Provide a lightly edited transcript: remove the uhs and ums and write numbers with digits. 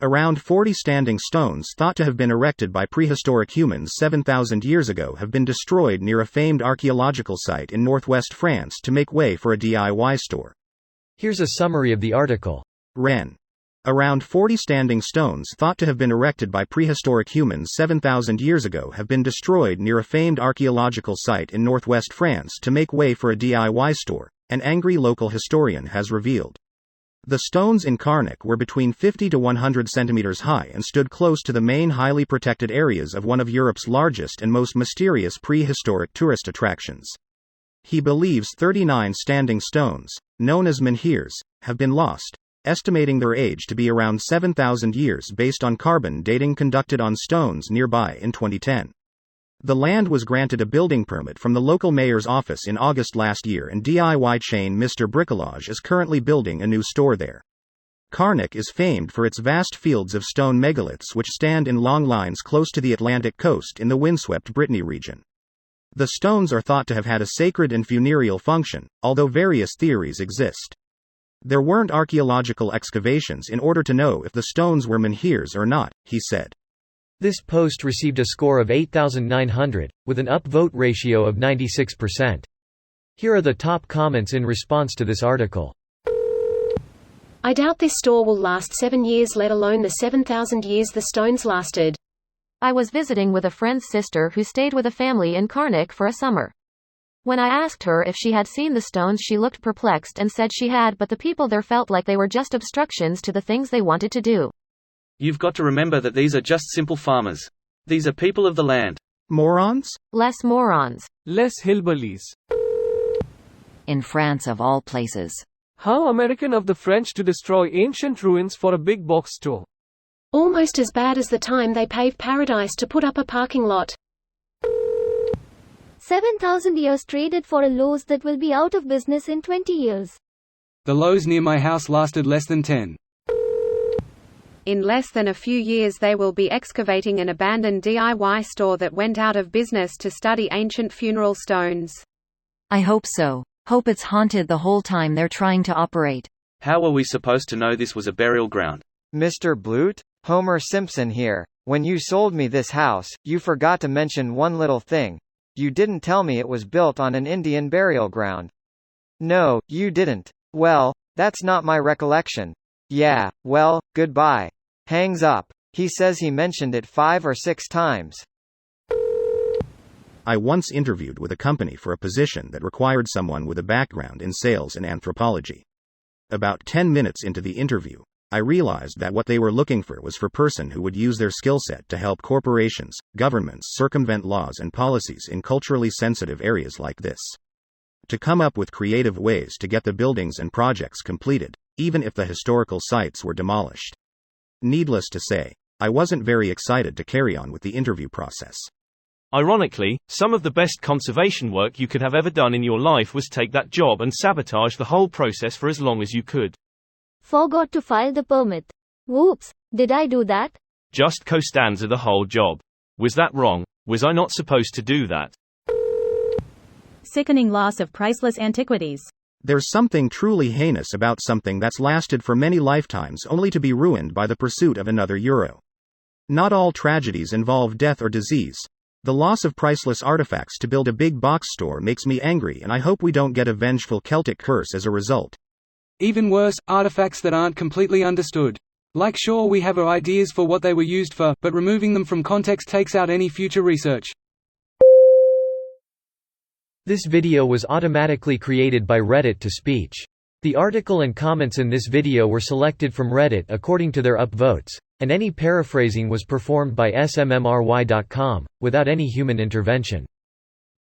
Around 40 standing stones thought to have been erected by prehistoric humans 7,000 years ago have been destroyed near a famed archaeological site in northwest France to make way for a DIY store. Here's a summary of the article. Ren. Around 40 standing stones thought to have been erected by prehistoric humans 7,000 years ago have been destroyed near a famed archaeological site in northwest France to make way for a DIY store, an angry local historian has revealed. The stones in Karnak were between 50 to 100 centimeters high and stood close to the main highly protected areas of one of Europe's largest and most mysterious prehistoric tourist attractions. He believes 39 standing stones, known as menhirs, have been lost, estimating their age to be around 7,000 years based on carbon dating conducted on stones nearby in 2010. The land was granted a building permit from the local mayor's office in August last year, and DIY chain Mr. Bricolage is currently building a new store there. Karnak is famed for its vast fields of stone megaliths which stand in long lines close to the Atlantic coast in the windswept Brittany region. The stones are thought to have had a sacred and funereal function, although various theories exist. There weren't archaeological excavations in order to know if the stones were menhirs or not, he said. This post received a score of 8,900, with an upvote ratio of 96%. Here are the top comments in response to this article. I doubt this store will last 7 years, let alone the 7,000 years the stones lasted. I was visiting with a friend's sister who stayed with a family in Karnak for a summer. When I asked her if she had seen the stones, she looked perplexed and said she had, but the people there felt like they were just obstructions to the things they wanted to do. You've got to remember that these are just simple farmers. These are people of the land. Morons? Less morons. Less hillbillies. In France of all places. How American of the French to destroy ancient ruins for a big box store. Almost as bad as the time they paved paradise to put up a parking lot. 7,000 years traded for a Lowe's that will be out of business in 20 years. The Lowe's near my house lasted less than 10. In less than a few years they will be excavating an abandoned DIY store that went out of business to study ancient funeral stones. I hope so. Hope it's haunted the whole time they're trying to operate. How were we supposed to know this was a burial ground? Mr. Blute? Homer Simpson here. When you sold me this house, you forgot to mention one little thing. You didn't tell me it was built on an Indian burial ground. No, you didn't. Well, that's not my recollection. Yeah, well, goodbye. Hangs up. He says he mentioned it 5 or 6 times. I once interviewed with a company for a position that required someone with a background in sales and anthropology. About 10 minutes into the interview, I realized that what they were looking for was for a person who would use their skill set to help corporations, governments circumvent laws and policies in culturally sensitive areas like this. To come up with creative ways to get the buildings and projects completed, even if the historical sites were demolished. Needless to say, I wasn't very excited to carry on with the interview process. Ironically, some of the best conservation work you could have ever done in your life was take that job and sabotage the whole process for as long as you could. Forgot to file the permit. Whoops, did I do that? Just co-stanza the whole job. Was that wrong? Was I not supposed to do that? Sickening loss of priceless antiquities. There's something truly heinous about something that's lasted for many lifetimes only to be ruined by the pursuit of another euro. Not all tragedies involve death or disease. The loss of priceless artifacts to build a big box store makes me angry, and I hope we don't get a vengeful Celtic curse as a result. Even worse, artifacts that aren't completely understood. Like sure, we have our ideas for what they were used for, but removing them from context takes out any future research. This video was automatically created by Reddit to speech. The article and comments in this video were selected from Reddit according to their upvotes, and any paraphrasing was performed by smmry.com, without any human intervention.